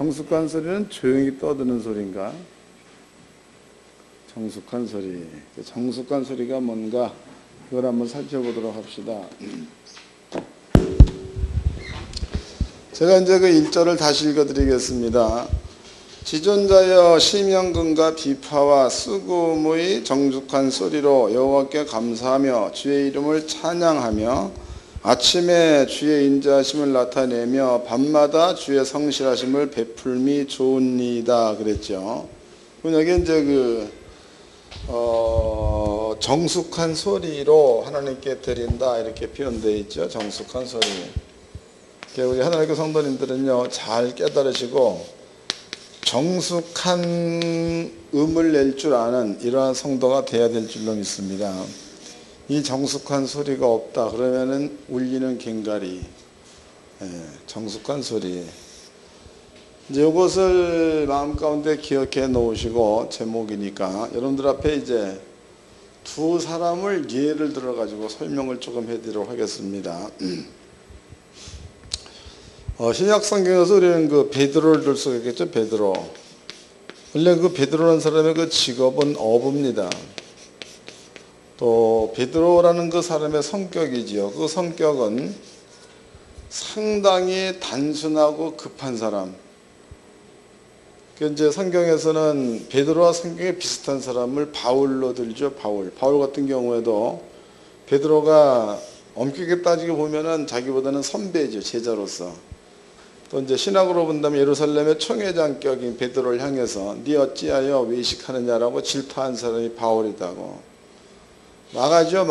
정숙한 소리는 조용히 떠드는 소리인가? 정숙한 소리. 정숙한 소리가 뭔가 그걸 한번 살펴보도록 합시다. 제가 이제 그 1절을 다시 읽어드리겠습니다. 지존자여 심령근과 비파와 수금의 정숙한 소리로 여호와께 감사하며 주의 이름을 찬양하며 아침에 주의 인자하심을 나타내며 밤마다 주의 성실하심을 베풀미 좋으니이다 그랬죠. 여기 이제 정숙한 소리로 하나님께 드린다 이렇게 표현되어 있죠. 정숙한 소리. 우리 하나님께 성도님들은요 잘 깨달으시고 정숙한 음을 낼 줄 아는 이러한 성도가 돼야 될 줄로 믿습니다. 이 정숙한 소리가 없다 그러면은 울리는 꽹과리, 정숙한 소리. 이제 이것을 마음 가운데 기억해 놓으시고 제목이니까 여러분들 앞에 이제 두 사람을 예를 들어 가지고 설명을 조금 해드리도록 하겠습니다. 신약 성경에서 우리는 그 베드로를 들 수가 있겠죠. 베드로. 원래 그 베드로라는 사람의 그 직업은 어부입니다. 또 베드로라는 그 사람의 성격이지요. 그 성격은 상당히 단순하고 급한 사람. 이제 성경에서는 베드로와 성경에 비슷한 사람을 바울로 들죠. 바울 같은 경우에도 베드로가 엄격하게 따지고 보면은 자기보다는 선배죠. 제자로서. 또 이제 신학으로 본다면 예루살렘의 총회장격인 베드로를 향해서 네 어찌하여 외식하느냐라고 질타한 사람이 바울이다고. 마가죠.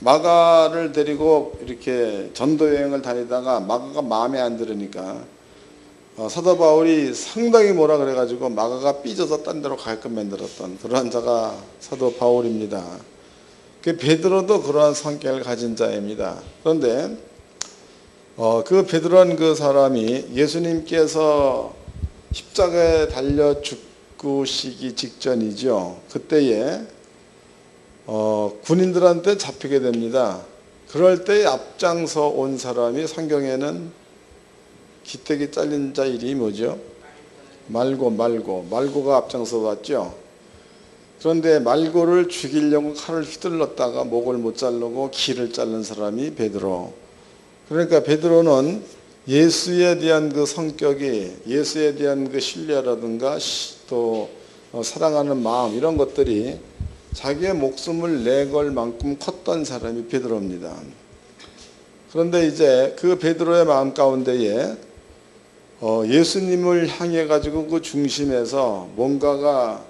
마가를 데리고 이렇게 전도 여행을 다니다가 마가가 마음에 안 들으니까 사도 바울이 상당히 뭐라 그래가지고 마가가 삐져서 딴 데로 가게끔 만들었던 그러한 자가 사도 바울입니다. 그 베드로도 그러한 성격을 가진 자입니다. 그런데 그 베드로라는 그 사람이 예수님께서 십자가에 달려 죽으시기 직전이죠. 그때에 군인들한테 잡히게 됩니다. 그럴 때 앞장서 온 사람이 성경에는 기태기 잘린 자 이름이 뭐죠? 말고가 앞장서 왔죠. 그런데 말고를 죽이려고 칼을 휘둘렀다가 목을 못 자르고 귀를 자른 사람이 베드로. 그러니까 베드로는 예수에 대한 그 성격이, 예수에 대한 그 신뢰라든가 또 사랑하는 마음 이런 것들이 자기의 목숨을 내걸 만큼 컸던 사람이 베드로입니다. 그런데 이제 그 베드로의 마음 가운데에 예수님을 향해 가지고 그 중심에서 뭔가가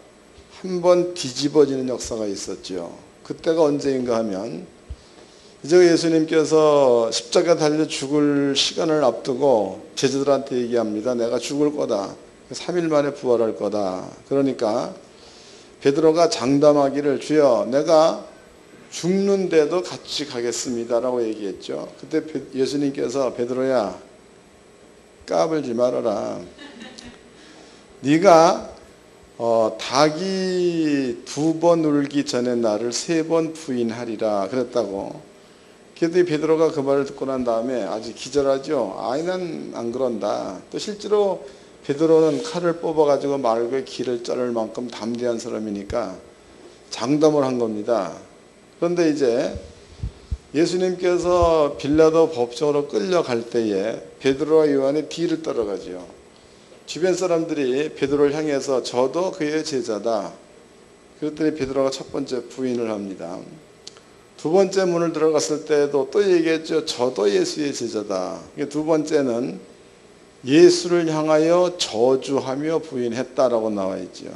한번 뒤집어지는 역사가 있었죠. 그때가 언제인가 하면 이제 예수님께서 십자가에 달려 죽을 시간을 앞두고 제자들한테 얘기합니다. 내가 죽을 거다. 3일 만에 부활할 거다. 그러니까 베드로가 장담하기를 주여 내가 죽는데도 같이 가겠습니다 라고 얘기했죠. 그때 예수님께서 베드로야 까불지 말아라. 네가 닭이 2번 울기 전에 나를 3번 부인하리라 그랬다고. 그랬더니 베드로가 그 말을 듣고 난 다음에 아주 기절하죠. 아이 난 안 그런다. 또 실제로 베드로는 칼을 뽑아가지고 말고의 귀를 자를 만큼 담대한 사람이니까 장담을 한 겁니다. 그런데 이제 예수님께서 빌라도 법정으로 끌려갈 때에 베드로와 요한이 뒤를 따라가죠. 주변 사람들이 베드로를 향해서 저도 그의 제자다. 그랬더니 베드로가 첫 번째 부인을 합니다. 두 번째 문을 들어갔을 때도 또 얘기했죠. 저도 예수의 제자다. 두 번째는 예수를 향하여 저주하며 부인했다라고 나와 있죠.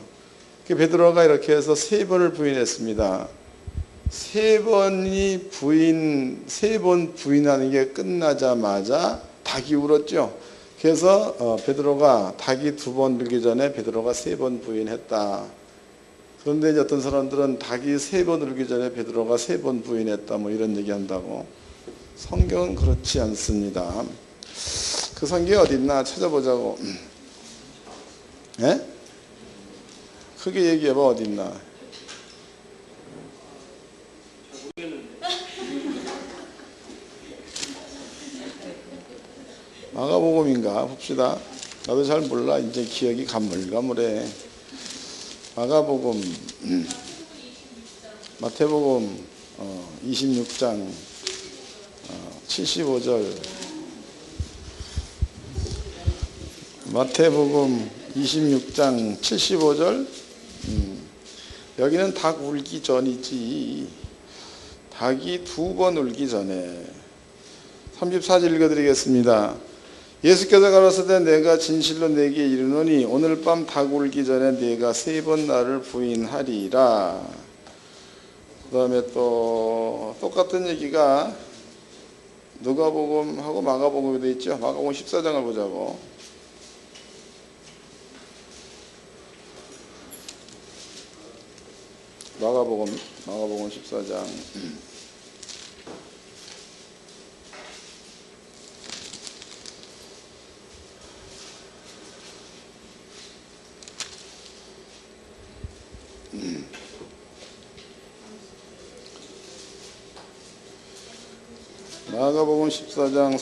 베드로가 이렇게 해서 3번을 부인했습니다. 3번 부인하는 게 끝나자마자 닭이 울었죠. 그래서 베드로가 닭이 2번 울기 전에 베드로가 3번 부인했다. 그런데 이제 어떤 사람들은 닭이 3번 울기 전에 베드로가 3번 부인했다 뭐 이런 얘기한다고. 성경은 그렇지 않습니다. 그 성경이 어디 있나 찾아보자고. 예? 크게 얘기해봐 어디 있나. 마가복음인가 봅시다. 나도 잘 몰라. 이제 기억이 가물가물해. 마가복음, 마태복음 26장 75절, 마태복음 26장 75절. 여기는 닭 울기 전이지. 닭이 2번 울기 전에. 34절 읽어드리겠습니다. 예수께서 가라사대 내가 진실로 내게 이르노니 오늘 밤 닭 울기 전에 네가 3번 나를 부인하리라. 그 다음에 또 똑같은 얘기가 누가복음하고 마가복음에 되어 있죠. 마가복음 14장을 보자고. 마가복음 14장. 마가복음 14장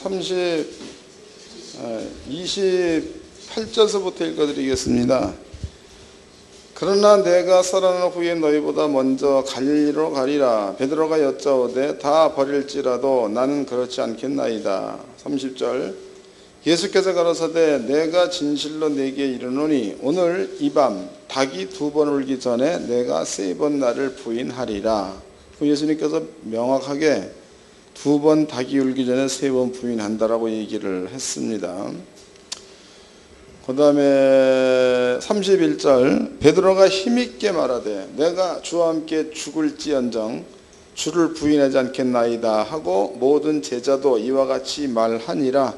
28절서부터 읽어드리겠습니다. 그러나 내가 살아난 후에 너희보다 먼저 갈릴리로 가리라. 베드로가 여짜오되 다 버릴지라도 나는 그렇지 않겠나이다. 30절. 예수께서 가라사대 내가 진실로 네게 이르노니 오늘 이 밤 닭이 2번 울기 전에 내가 3번 나를 부인하리라. 예수님께서 명확하게 2번 닭이 울기 전에 3번 부인한다라고 얘기를 했습니다. 그 다음에 31절. 베드로가 힘있게 말하되 내가 주와 함께 죽을지언정 주를 부인하지 않겠나이다 하고 모든 제자도 이와 같이 말하니라.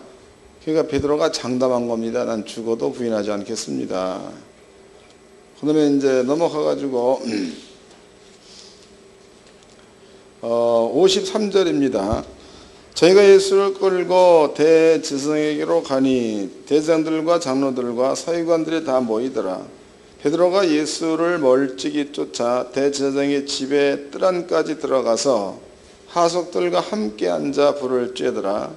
그러니까 베드로가 장담한 겁니다. 난 죽어도 부인하지 않겠습니다. 그 다음에 이제 넘어가가지고 53절입니다. 저희가 예수를 끌고 대제사장에게로 가니 대제사장들과 장로들과 서기관들이 다 모이더라. 베드로가 예수를 멀찍이 쫓아 대제사장의 집에 뜰 안까지 들어가서 하석들과 함께 앉아 불을 쬐더라.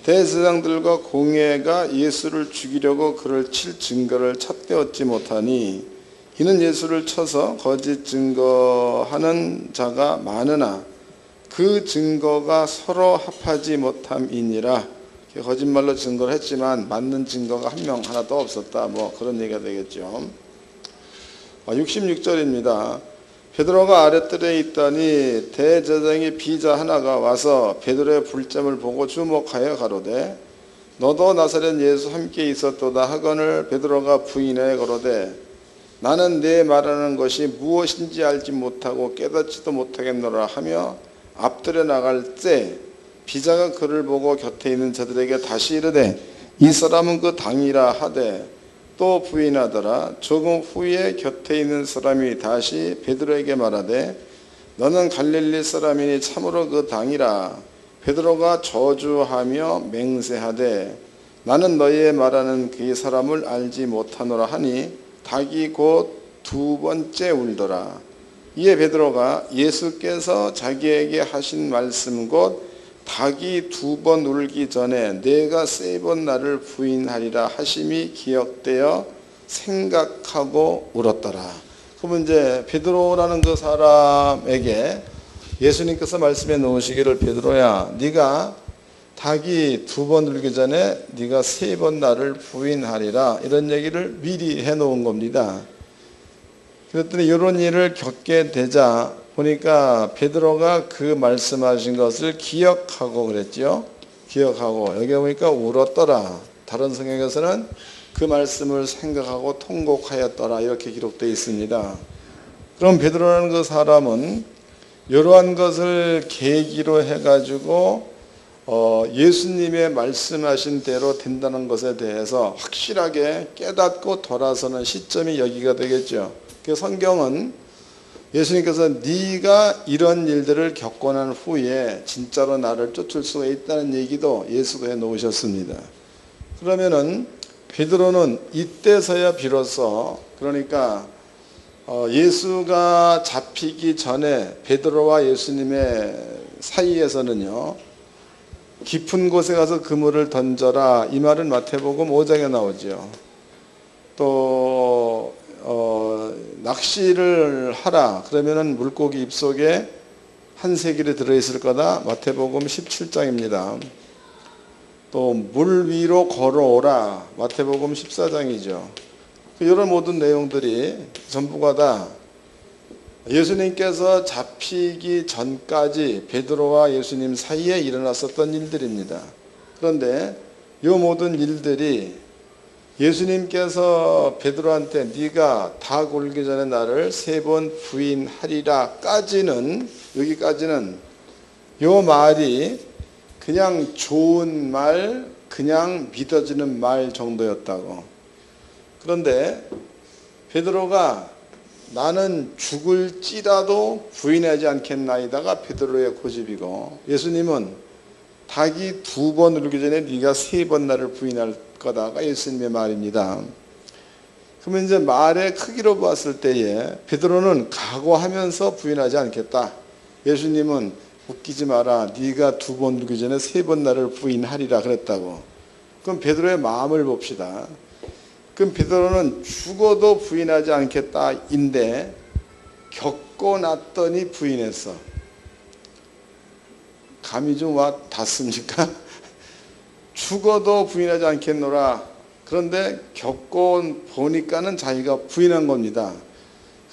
대제사장들과 공회가 예수를 죽이려고 그를 칠 증거를 찾되 얻지 못하니 이는 예수를 쳐서 거짓 증거하는 자가 많으나 그 증거가 서로 합하지 못함이니라. 거짓말로 증거를 했지만 맞는 증거가 한 명 하나도 없었다. 뭐 그런 얘기가 되겠죠. 66절입니다. 베드로가 아랫뜰에 있더니 대제사장의 비자 하나가 와서 베드로의 불점을 보고 주목하여 가로되 너도 나사렛 예수 함께 있었도다 하거늘 베드로가 부인하여 가로되 나는 네 말하는 것이 무엇인지 알지 못하고 깨닫지도 못하겠노라 하며 앞들에 나갈 때 비자가 그를 보고 곁에 있는 자들에게 다시 이르되 이 사람은 그 당이라 하되 또 부인하더라. 조금 후에 곁에 있는 사람이 다시 베드로에게 말하되 너는 갈릴리 사람이니 참으로 그 당이라. 베드로가 저주하며 맹세하되 나는 너희의 말하는 그 사람을 알지 못하노라 하니 닭이 곧 2번째 울더라. 이에 베드로가 예수께서 자기에게 하신 말씀 곧 닭이 2번 울기 전에 내가 3번 나를 부인하리라 하심이 기억되어 생각하고 울었더라. 그러면 이제 베드로라는 그 사람에게 예수님께서 말씀해 놓으시기를 베드로야 네가 닭이 2번 울기 전에 네가 3번 나를 부인하리라 이런 얘기를 미리 해놓은 겁니다. 그랬더니 이런 일을 겪게 되자 보니까 베드로가 그 말씀하신 것을 기억하고 그랬죠. 기억하고 여기 보니까 울었더라. 다른 성경에서는 그 말씀을 생각하고 통곡하였더라 이렇게 기록되어 있습니다. 그럼 베드로라는 그 사람은 이러한 것을 계기로 해가지고 예수님의 말씀하신 대로 된다는 것에 대해서 확실하게 깨닫고 돌아서는 시점이 여기가 되겠죠. 그 성경은 예수님께서 네가 이런 일들을 겪고 난 후에 진짜로 나를 쫓을 수가 있다는 얘기도 예수가 해놓으셨습니다. 그러면은 베드로는 이때서야 비로소 그러니까 예수가 잡히기 전에 베드로와 예수님의 사이에서는요 깊은 곳에 가서 그물을 던져라. 이 말은 마태복음 5장에 나오죠. 또 낚시를 하라. 그러면은 물고기 입속에 한 세길이 들어있을 거다. 마태복음 17장입니다. 또 물 위로 걸어오라. 마태복음 14장이죠. 이런 모든 내용들이 전부가 다 예수님께서 잡히기 전까지 베드로와 예수님 사이에 일어났었던 일들입니다. 그런데 이 모든 일들이 예수님께서 베드로한테 네가 다 굴기 전에 나를 3번 부인하리라까지는, 여기까지는 이 말이 그냥 좋은 말, 그냥 믿어지는 말 정도였다고. 그런데 베드로가 나는 죽을지라도 부인하지 않겠나이다가 베드로의 고집이고, 예수님은 닭이 2번 울기 전에 네가 3번 나를 부인할 거다가 예수님의 말입니다. 그러면 이제 말의 크기로 봤을 때에 베드로는 각오하면서 부인하지 않겠다. 예수님은 웃기지 마라. 네가 2번 울기 전에 3번 나를 부인하리라 그랬다고. 그럼 베드로의 마음을 봅시다. 그럼 베드로는 죽어도 부인하지 않겠다인데 겪고 났더니 부인했어. 감이 좀 와 닿습니까? 죽어도 부인하지 않겠노라. 그런데 겪고 보니까는 자기가 부인한 겁니다.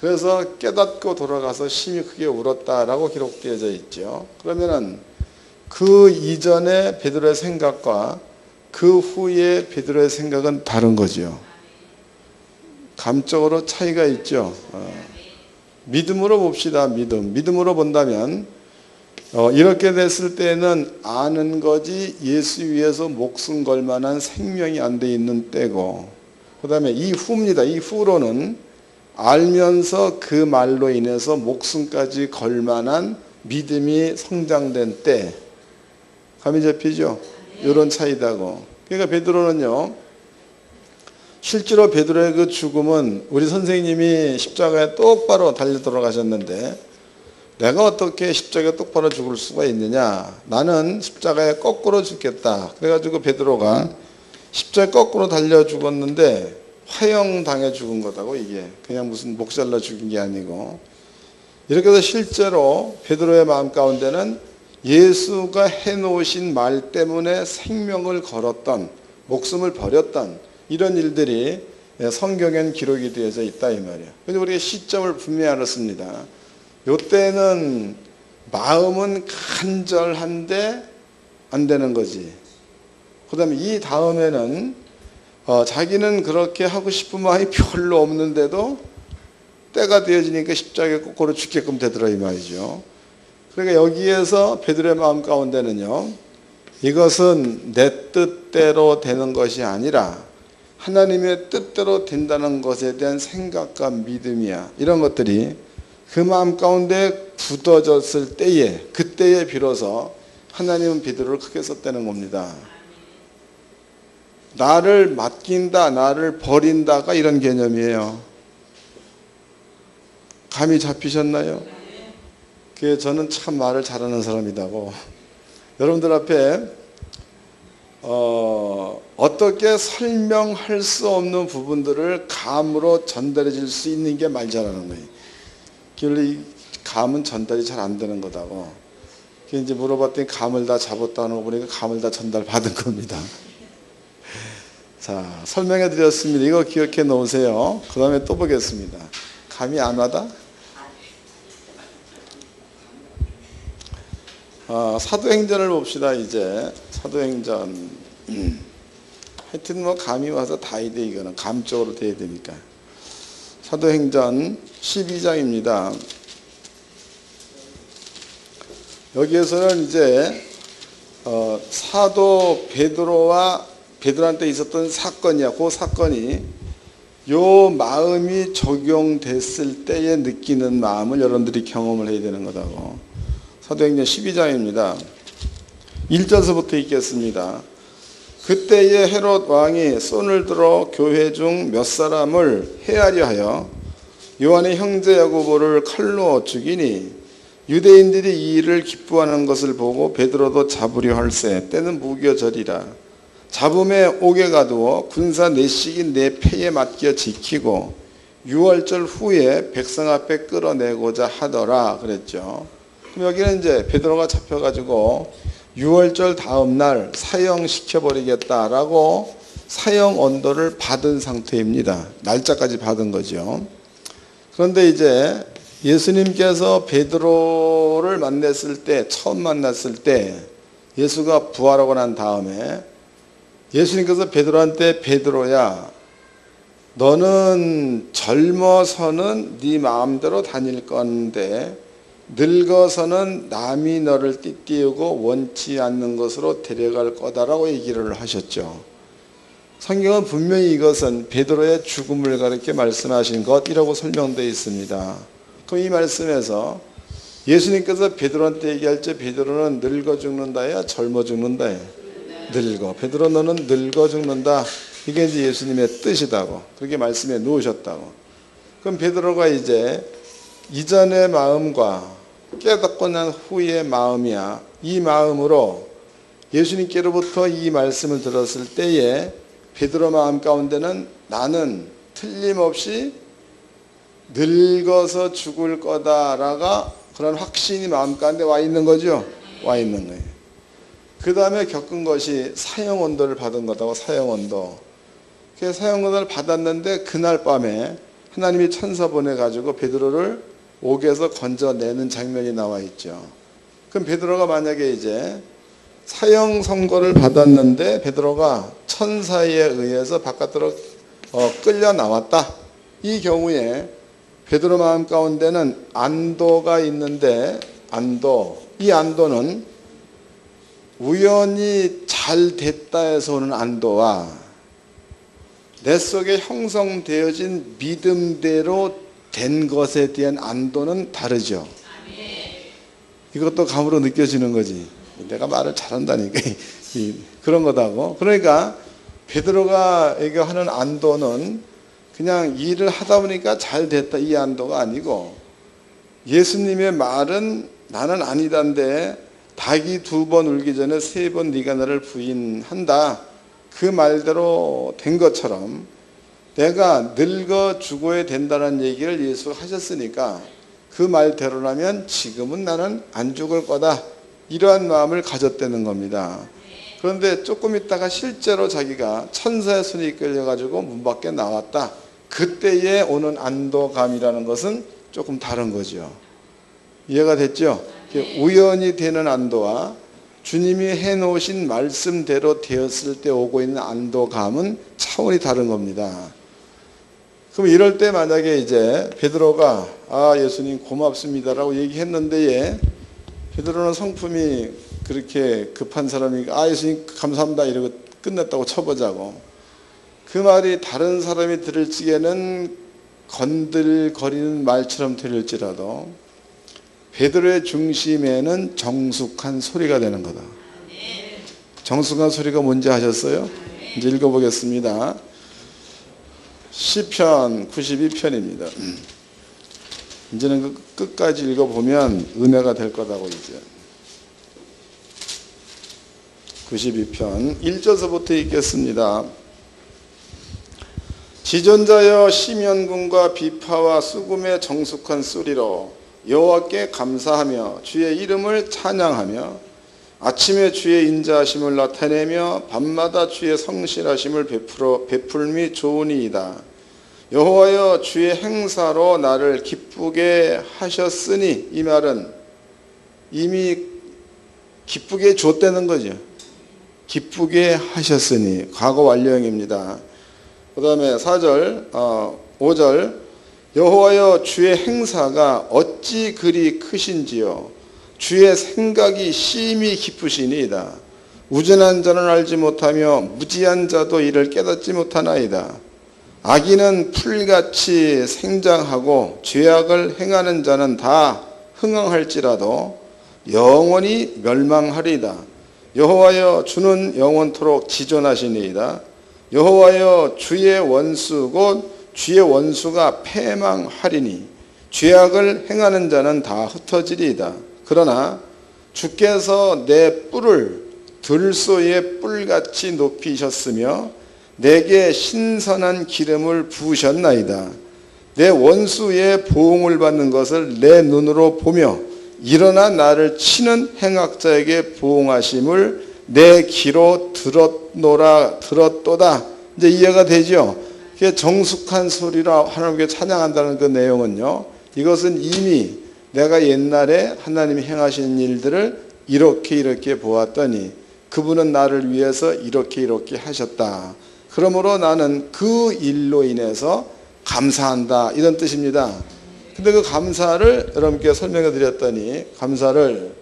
그래서 깨닫고 돌아가서 심히 크게 울었다라고 기록되어져 있죠. 그러면은 그 이전의 베드로의 생각과 그 후에 베드로의 생각은 다른 거죠. 감적으로 차이가 있죠. 믿음으로 봅시다. 믿음으로 본다면 이렇게 됐을 때는 아는 거지 예수 위해서 목숨 걸 만한 생명이 안 돼 있는 때고, 그 다음에 이 후입니다. 이 후로는 알면서 그 말로 인해서 목숨까지 걸 만한 믿음이 성장된 때. 감이 잡히죠? 이런 차이다고. 그러니까 베드로는요, 실제로 베드로의 그 죽음은 우리 선생님이 십자가에 똑바로 달려 돌아가셨는데 내가 어떻게 십자가에 똑바로 죽을 수가 있느냐. 나는 십자가에 거꾸로 죽겠다. 그래가지고 베드로가 십자가에 거꾸로 달려 죽었는데 화형당해 죽은 거다고. 이게 그냥 무슨 목 잘라 죽인 게 아니고. 이렇게 해서 실제로 베드로의 마음 가운데는 예수가 해놓으신 말 때문에 생명을 걸었던, 목숨을 버렸던 이런 일들이 성경엔 기록이 되어져 있다 이 말이에요. 그런데 우리가 시점을 분명히 알았습니다. 요때는 마음은 간절한데 안 되는 거지. 그 다음에 이 다음에는 자기는 그렇게 하고 싶은 마음이 별로 없는데도 때가 되어지니까 십자가에 거꾸로 죽게끔 되더라 이 말이죠. 그러니까 여기에서 베드로의 마음 가운데는요, 이것은 내 뜻대로 되는 것이 아니라 하나님의 뜻대로 된다는 것에 대한 생각과 믿음이야. 이런 것들이 그 마음 가운데 굳어졌을 때에, 그때에 비로소 하나님은 베드로를 크게 썼다는 겁니다. 나를 맡긴다, 나를 버린다가 이런 개념이에요. 감이 잡히셨나요? 그게 저는 참 말을 잘하는 사람이라고. 여러분들 앞에 어떻게 설명할 수 없는 부분들을 감으로 전달해 줄 수 있는 게 말 잘하는 거예요. 이 감은 전달이 잘 안 되는 거다고. 이제 물어봤더니 감을 다 잡았다는 거 보니까 감을 다 전달 받은 겁니다. 자, 설명해 드렸습니다. 이거 기억해 놓으세요. 그 다음에 또 보겠습니다. 감이 안 와다? 사도행전을 봅시다. 이제 사도행전. 하여튼 뭐 감이 와서 다 돼. 이거는 감적으로 돼야 되니까. 사도행전 12장입니다. 여기에서는 이제 사도 베드로한테 있었던 사건이야. 그 사건이 요 마음이 적용됐을 때에 느끼는 마음을 여러분들이 경험을 해야 되는 거다고. 사도행전 12장입니다. 1절서부터 읽겠습니다. 그때에 헤롯 왕이 손을 들어 교회 중 몇 사람을 해하려 하여 요한의 형제 야고보를 칼로 죽이니 유대인들이 이 일을 기뻐하는 것을 보고 베드로도 잡으려 할세. 때는 무교절이라. 잡음에 옥에 가두어 군사 내식인 내 패에 맡겨 지키고 6월절 후에 백성 앞에 끌어내고자 하더라 그랬죠. 그럼 여기는 이제 베드로가 잡혀가지고 6월절 다음 날 사형시켜버리겠다라고 사형 언도를 받은 상태입니다. 날짜까지 받은 거죠. 그런데 이제 예수님께서 베드로를 만났을 때, 처음 만났을 때 예수가 부활하고 난 다음에 예수님께서 베드로한테 베드로야, 너는 젊어서는 네 마음대로 다닐 건데 늙어서는 남이 너를 띠띠우고 원치 않는 것으로 데려갈 거다라고 얘기를 하셨죠. 성경은 분명히 이것은 베드로의 죽음을 가리켜 말씀하신 것이라고 설명되어 있습니다. 그럼 이 말씀에서 예수님께서 베드로한테 얘기할 때 베드로는 늙어 죽는다야 젊어 죽는다야? 늙어. 베드로 너는 늙어 죽는다. 이게 이제 예수님의 뜻이다고 그렇게 말씀해 놓으셨다고. 그럼 베드로가 이제 이전의 마음과 깨닫고 난 후의 마음이야. 이 마음으로 예수님께로부터 이 말씀을 들었을 때에 베드로 마음 가운데는 나는 틀림없이 늙어서 죽을 거다라가 그런 확신이 마음 가운데 와 있는 거죠. 와 있는 거예요. 그 다음에 겪은 것이 사형 언도를 받은 거다고. 사형 언도. 그 사형 언도를 받았는데 그날 밤에 하나님이 천사 보내가지고 베드로를 옥에서 건져내는 장면이 나와 있죠. 그럼 베드로가 만약에 이제 사형 선고를 받았는데 베드로가 천사에 의해서 바깥으로 끌려 나왔다. 이 경우에 베드로 마음 가운데는 안도가 있는데 이 안도는 우연히 잘 됐다 해서 오는 안도와 내 속에 형성되어진 믿음대로 된 것에 대한 안도는 다르죠. 이것도 감으로 느껴지는 거지. 내가 말을 잘한다니까 그런 거다고. 그러니까 베드로가 얘기하는 안도는 그냥 일을 하다 보니까 잘 됐다 이 안도가 아니고 예수님의 말은 나는 아니다인데 닭이 2번 울기 전에 3번 네가 나를 부인한다. 그 말대로 된 것처럼 내가 늙어 죽어야 된다는 얘기를 예수가 하셨으니까 그 말대로라면 지금은 나는 안 죽을 거다. 이러한 마음을 가졌다는 겁니다. 그런데 조금 있다가 실제로 자기가 천사의 손에 이끌려가지고 문 밖에 나왔다. 그때에 오는 안도감이라는 것은 조금 다른 거죠. 이해가 됐죠? 우연히 되는 안도와 주님이 해놓으신 말씀대로 되었을 때 오고 있는 안도감은 차원이 다른 겁니다. 그럼 이럴 때 만약에 이제 베드로가 예수님 고맙습니다라고 얘기했는데 베드로는 성품이 그렇게 급한 사람이니까 예수님 감사합니다 이러고 끝냈다고 쳐보자고. 그 말이 다른 사람이 들을 적에는 건들거리는 말처럼 들릴지라도 베드로의 중심에는 정숙한 소리가 되는 거다. 정숙한 소리가 뭔지 아셨어요? 이제 읽어보겠습니다. 시편 92편입니다. 이제는 끝까지 읽어보면 은혜가 될 거다고. 이제 92편 1절서부터 읽겠습니다. 지존자여 시면군과 비파와 수금의 정숙한 소리로 여호와께 감사하며 주의 이름을 찬양하며 아침에 주의 인자하심을 나타내며 밤마다 주의 성실하심을 베풀미 좋으니이다. 여호와여 주의 행사로 나를 기쁘게 하셨으니 이 말은 이미 기쁘게 줬다는 거죠. 기쁘게 하셨으니 과거 완료형입니다. 그 다음에 4절 5절 여호와여 주의 행사가 어찌 그리 크신지요 주의 생각이 심히 깊으시니이다. 우전한 자는 알지 못하며 무지한 자도 이를 깨닫지 못하나이다. 악인은 풀같이 생장하고 죄악을 행하는 자는 다 흥황할지라도 영원히 멸망하리이다. 여호와여 주는 영원토록 지존하시니이다. 여호와여 주의 원수 곧 주의 원수가 패망하리니 죄악을 행하는 자는 다 흩어지리이다. 그러나 주께서 내 뿔을 들소의 뿔같이 높이셨으며 내게 신선한 기름을 부으셨나이다. 내 원수의 보응을 받는 것을 내 눈으로 보며 일어나 나를 치는 행악자에게 보응하심을 내 귀로 들었도다. 이제 이해가 되죠? 그게 정숙한 소리로 하나님께 찬양한다는 그 내용은요, 이것은 이미 내가 옛날에 하나님이 행하신 일들을 이렇게 보았더니 그분은 나를 위해서 이렇게 하셨다. 그러므로 나는 그 일로 인해서 감사한다, 이런 뜻입니다. 근데 그 감사를 여러분께 설명해 드렸더니, 감사를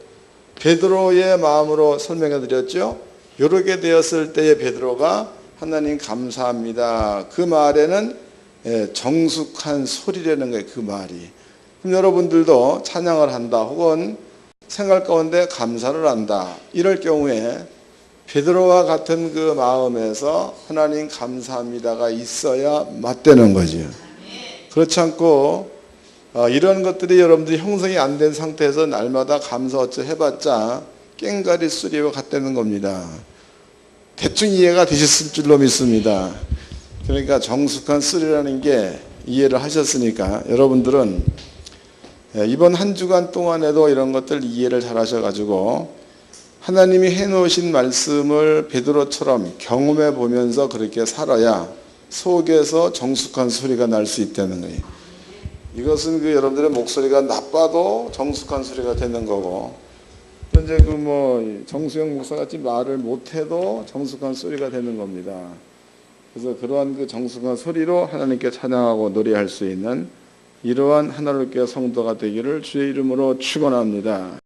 베드로의 마음으로 설명해 드렸죠. 이렇게 되었을 때의 베드로가 하나님 감사합니다, 그 말에는 정숙한 소리라는 거예요, 그 말이. 그럼 여러분들도 찬양을 한다, 혹은 생활 가운데 감사를 한다, 이럴 경우에 베드로와 같은 그 마음에서 하나님 감사합니다가 있어야 맞다는 거죠. 그렇지 않고 이런 것들이 여러분들이 형성이 안 된 상태에서 날마다 감사 어쩌 해봤자 깽가리 소리와 같다는 겁니다. 대충 이해가 되셨을 줄로 믿습니다. 그러니까 정숙한 소리라는 게 이해를 하셨으니까 여러분들은 이번 한 주간 동안에도 이런 것들 이해를 잘 하셔가지고 하나님이 해놓으신 말씀을 베드로처럼 경험해 보면서 그렇게 살아야 속에서 정숙한 소리가 날 수 있다는 거예요. 이것은 그 여러분들의 목소리가 나빠도 정숙한 소리가 되는 거고, 현재 정수영 목사같이 말을 못해도 정숙한 소리가 되는 겁니다. 그래서 그러한 그 정숙한 소리로 하나님께 찬양하고 노래할 수 있는 이러한 하나님께 성도가 되기를 주의 이름으로 축원합니다.